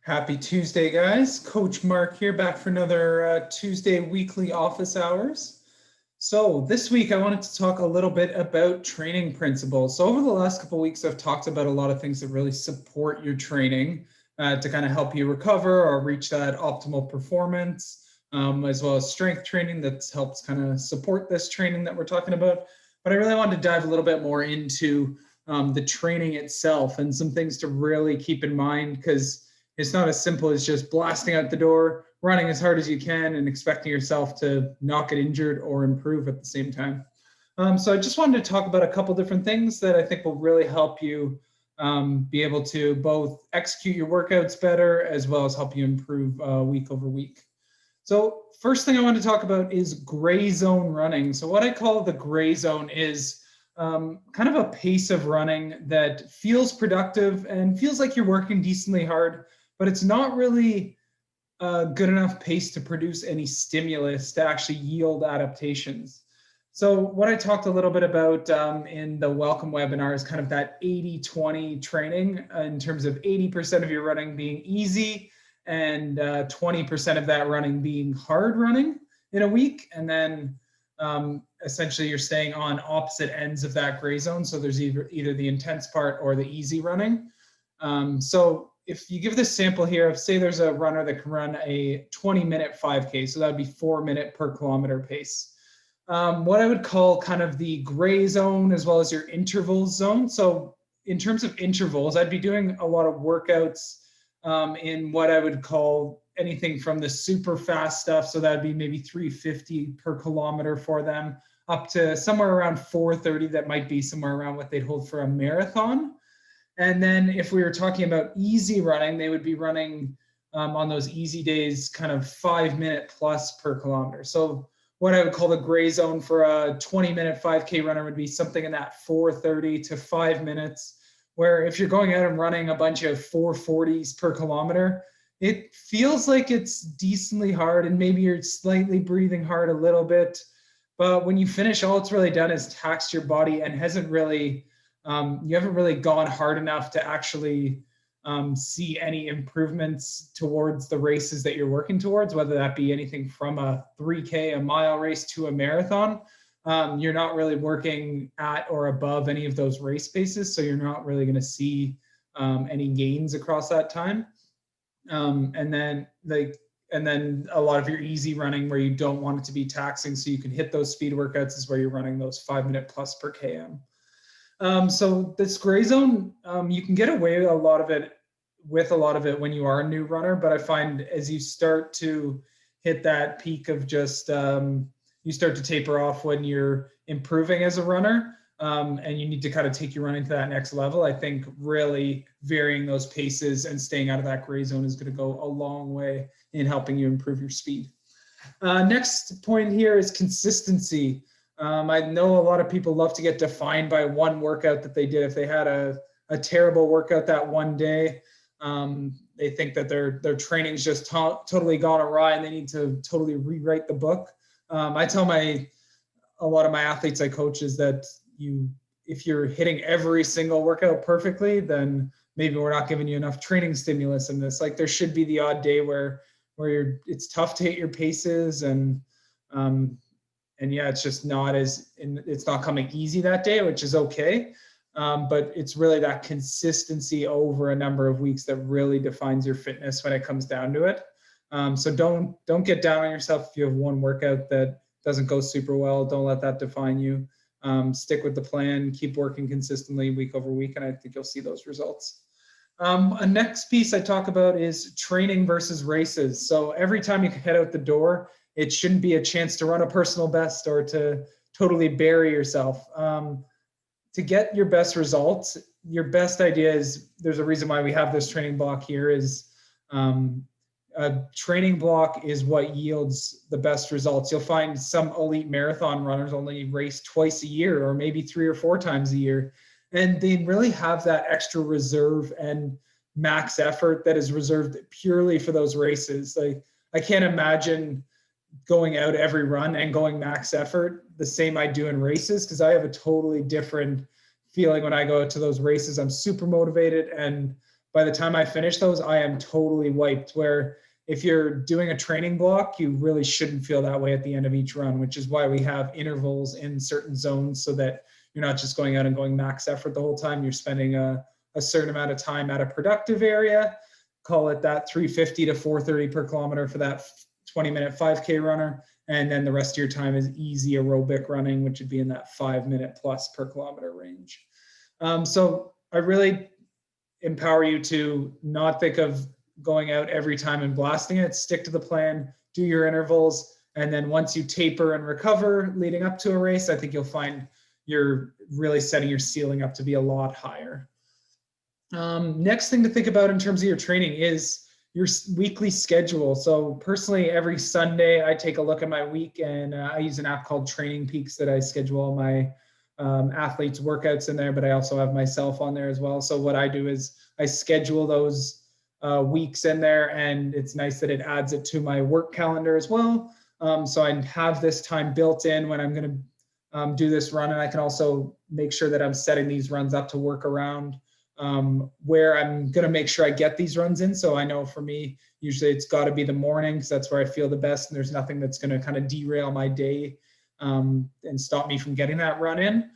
Happy Tuesday, guys. Coach Mark here, back for another Tuesday weekly office hours. So this week I wanted to talk a little bit about training principles. So over the last couple of weeks, I've talked about a lot of things that really support your training to kind of help you recover or reach that optimal performance, as well as strength training that helps kind of support this training that we're talking about. But I really wanted to dive a little bit more into the training itself and some things to really keep in mind, because it's not as simple as just blasting out the door, running as hard as you can, and expecting yourself to not get injured or improve at the same time. So I just wanted to talk about a couple different things that I think will really help you be able to both execute your workouts better as well as help you improve week over week. So first thing I want to talk about is gray zone running. So what I call the gray zone is kind of a pace of running that feels productive and feels like you're working decently hard, but it's not really a good enough pace to produce any stimulus to actually yield adaptations. So what I talked a little bit about in the welcome webinar is kind of that 80-20 training in terms of 80% of your running being easy and 20% of that running being hard running in a week. And then essentially you're staying on opposite ends of that gray zone. So there's either the intense part or the easy running. So if you give this sample here of, say there's a runner that can run a 20-minute 5K, so that would be 4-minute per kilometer pace. What I would call kind of the gray zone as well as your interval zone. So in terms of intervals, I'd be doing a lot of workouts in what I would call anything from the super fast stuff. So that'd be maybe 350 per kilometer for them, up to somewhere around 430. That might be somewhere around what they'd hold for a marathon. And then if we were talking about easy running, they would be running on those easy days kind of 5-minute plus per kilometer. So what I would call the gray zone for a 20-minute 5K runner would be something in that 4:30 to 5 minutes, where if you're going out and running a bunch of 4:40s per kilometer, it feels like it's decently hard and maybe you're slightly breathing hard a little bit. But when you finish, all it's really done is taxed your body and hasn't really you haven't really gone hard enough to actually see any improvements towards the races that you're working towards, whether that be anything from a 3K, a mile race, to a marathon. You're not really working at or above any of those race paces, so you're not really going to see any gains across that time. And then a lot of your easy running where you don't want it to be taxing, so you can hit those speed workouts, is where you're running those 5-minute plus per km. So this gray zone, you can get away with a lot of it when you are a new runner, but I find as you start to hit that peak of just, you start to taper off when you're improving as a runner, and you need to kind of take your running to that next level. I think really varying those paces and staying out of that gray zone is going to go a long way in helping you improve your speed. Next point here is consistency. I know a lot of people love to get defined by one workout that they did. If they had a terrible workout that one day, they think that their training's just totally gone awry and they need to totally rewrite the book. I tell a lot of my athletes I coach is that if you're hitting every single workout perfectly, then maybe we're not giving you enough training stimulus in this. Like there should be the odd day where it's tough to hit your paces and yeah, it's just it's not coming easy that day, which is okay. But it's really that consistency over a number of weeks that really defines your fitness when it comes down to it. So don't get down on yourself if you have one workout that doesn't go super well. Don't let that define you. Stick with the plan, keep working consistently week over week, and I think you'll see those results. A next piece I talk about is training versus races. So every time you head out the door, it shouldn't be a chance to run a personal best or to totally bury yourself. To get your best results, your best idea is, there's a reason why we have this training block here, is a training block is what yields the best results. You'll find some elite marathon runners only race twice a year or maybe 3 or 4 times a year. And they really have that extra reserve and max effort that is reserved purely for those races. Like I can't imagine going out every run and going max effort the same I do in races, because I have a totally different feeling when I go to those races. I'm super motivated, and by the time I finish those, I am totally wiped. Where if you're doing a training block, you really shouldn't feel that way at the end of each run, which is why we have intervals in certain zones so that you're not just going out and going max effort the whole time. You're spending a certain amount of time at a productive area, call it that 350 to 430 per kilometer for that 20-minute 5K runner. And then the rest of your time is easy aerobic running, which would be in that 5-minute plus per kilometer range. So I really empower you to not think of going out every time and blasting it. Stick to the plan, do your intervals, and then once you taper and recover leading up to a race, I think you'll find you're really setting your ceiling up to be a lot higher. Next thing to think about in terms of your training is your weekly schedule. So personally, every Sunday, I take a look at my week, and I use an app called Training Peaks that I schedule all my athletes' workouts in there, but I also have myself on there as well. So what I do is I schedule those weeks in there, and it's nice that it adds it to my work calendar as well. So I have this time built in when I'm going to do this run, and I can also make sure that I'm setting these runs up to work around where I'm going to make sure I get these runs in. So I know for me, usually it's got to be the morning because that's where I feel the best, and there's nothing that's going to kind of derail my day and stop me from getting that run in.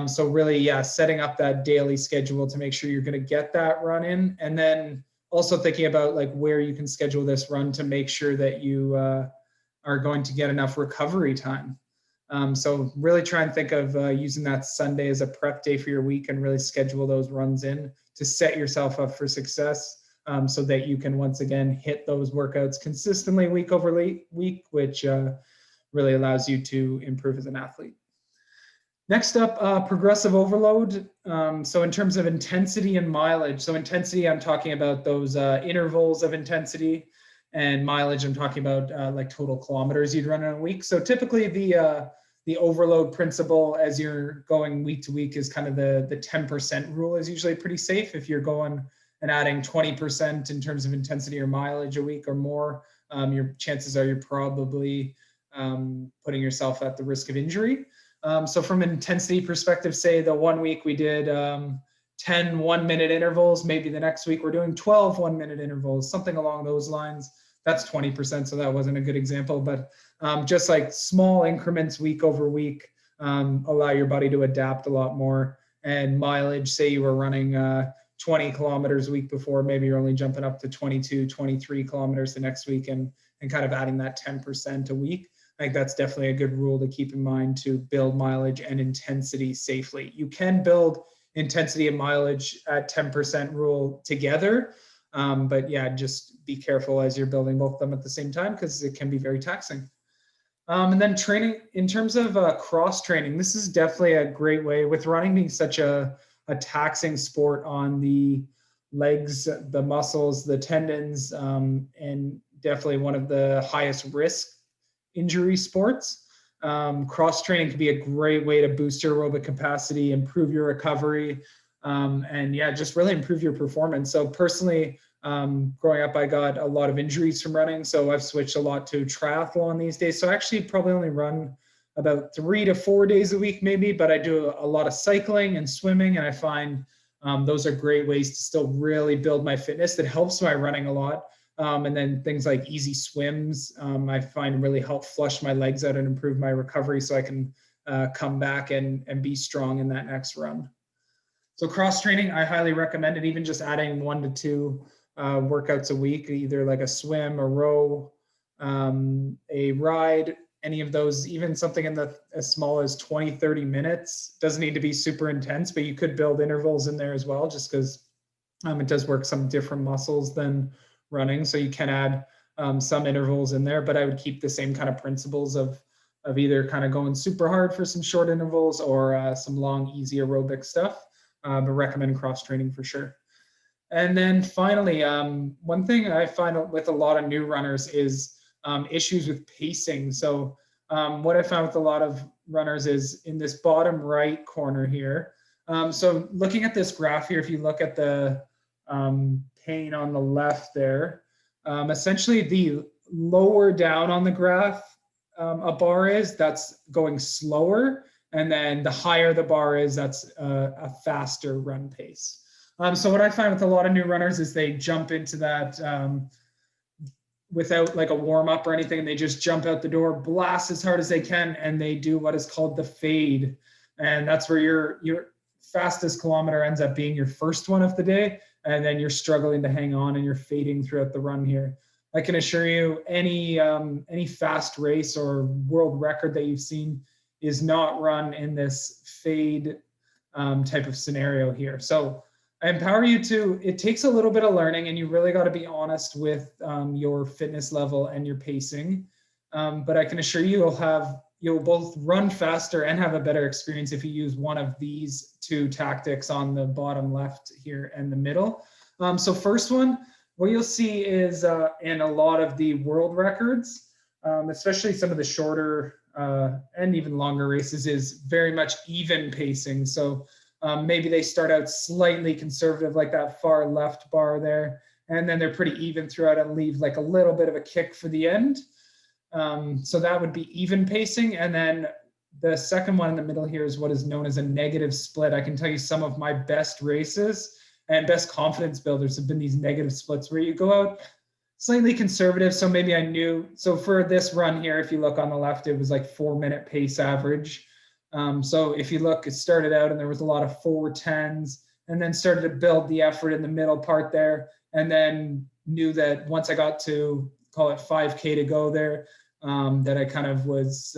So really, yeah, setting up that daily schedule to make sure you're going to get that run in, and then also thinking about like where you can schedule this run to make sure that you are going to get enough recovery time. So really try and think of using that Sunday as a prep day for your week and really schedule those runs in to set yourself up for success so that you can once again hit those workouts consistently week over week, which really allows you to improve as an athlete. Next up, progressive overload. So in terms of intensity and mileage, so intensity, I'm talking about those intervals of intensity, and mileage, I'm talking about like total kilometers you'd run in a week. So typically the overload principle as you're going week to week is kind of the 10% rule is usually pretty safe. If you're going and adding 20% in terms of intensity or mileage a week or more, your chances are you're probably putting yourself at the risk of injury. So from an intensity perspective, say the 1 week we did 10 1-minute intervals, maybe the next week we're doing 12 1-minute intervals, something along those lines. That's 20%, so that wasn't a good example, but just like small increments week over week allow your body to adapt a lot more. And mileage, say you were running 20 kilometers a week before, maybe you're only jumping up to 22, 23 kilometers the next week and kind of adding that 10% a week. I think that's definitely a good rule to keep in mind to build mileage and intensity safely. You can build intensity and mileage at 10% rule together, but yeah, just be careful as you're building both of them at the same time because it can be very taxing. And then training, in terms of cross training, this is definitely a great way with running being such a taxing sport on the legs, the muscles, the tendons, and definitely one of the highest risk injury sports. Cross training can be a great way to boost your aerobic capacity, improve your recovery, and yeah, just really improve your performance. So personally, growing up, I got a lot of injuries from running. So I've switched a lot to triathlon these days. So I actually probably only run about 3 to 4 days a week, maybe, but I do a lot of cycling and swimming. And I find those are great ways to still really build my fitness. That helps my running a lot. And then things like easy swims, I find really help flush my legs out and improve my recovery so I can come back and be strong in that next run. So cross training, I highly recommend it, even just adding 1 to 2 workouts a week, either like a swim, a row, a ride, any of those, even something in the as small as 20, 30 minutes. Doesn't need to be super intense, but you could build intervals in there as well, just because it does work some different muscles than running. So you can add some intervals in there, but I would keep the same kind of principles of either kind of going super hard for some short intervals or some long, easy aerobic stuff, but recommend cross training for sure. And then finally, one thing I find with a lot of new runners is issues with pacing. So what I found with a lot of runners is in this bottom right corner here. So looking at this graph here, if you look at the pane on the left there, essentially the lower down on the graph a bar is, that's going slower. And then the higher the bar is, that's a faster run pace. So what I find with a lot of new runners is they jump into that without like a warm up or anything, and they just jump out the door, blast as hard as they can, and they do what is called the fade, and that's where your fastest kilometer ends up being your first one of the day, and then you're struggling to hang on and you're fading throughout the run here. I can assure you, any fast race or world record that you've seen is not run in this fade type of scenario here. So I empower you to, it takes a little bit of learning, and you really got to be honest with your fitness level and your pacing. But I can assure you you'll both run faster and have a better experience if you use one of these two tactics on the bottom left here and the middle. So first one, what you'll see is in a lot of the world records, especially some of the shorter and even longer races, is very much even pacing. So maybe they start out slightly conservative, like that far left bar there, and then they're pretty even throughout and leave like a little bit of a kick for the end. So that would be even pacing. And then the second one in the middle here is what is known as a negative split. I can tell you some of my best races and best confidence builders have been these negative splits where you go out slightly conservative. So maybe I knew, so for this run here, if you look on the left, it was like 4-minute pace average. So if you look, it started out and there was a lot of 4:10s, and then started to build the effort in the middle part there. And then knew that once I got to call it 5K to go there, that I kind of was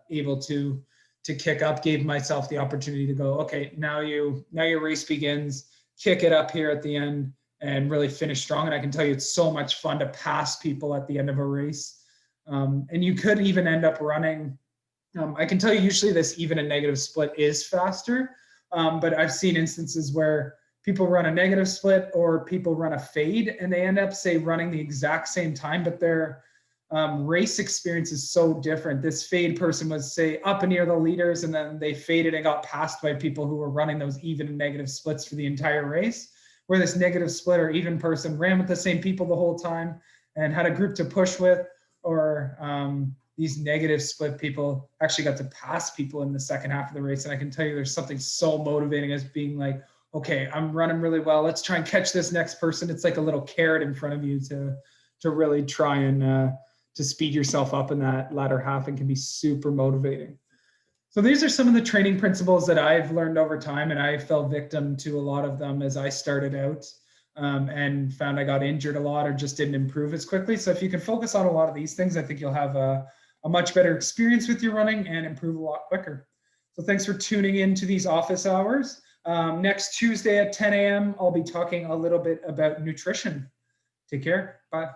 able to kick up, gave myself the opportunity to go, okay, now your race begins, kick it up here at the end and really finish strong. And I can tell you, it's so much fun to pass people at the end of a race. And you could even end up running, I can tell you usually this even a negative split is faster, but I've seen instances where people run a negative split or people run a fade and they end up, say, running the exact same time, but their race experience is so different. This fade person was, say, up near the leaders, and then they faded and got passed by people who were running those even and negative splits for the entire race, where this negative split or even person ran with the same people the whole time and had a group to push with, or these negative split people actually got to pass people in the second half of the race. And I can tell you there's something so motivating as being like, okay, I'm running really well. Let's try and catch this next person. It's like a little carrot in front of you to really try and to speed yourself up in that latter half, and can be super motivating. So these are some of the training principles that I've learned over time, and I fell victim to a lot of them as I started out and found I got injured a lot or just didn't improve as quickly. So if you can focus on a lot of these things, I think you'll have a much better experience with your running and improve a lot quicker. So thanks for tuning in to these office hours. Next Tuesday at 10 a.m., I'll be talking a little bit about nutrition. Take care. Bye.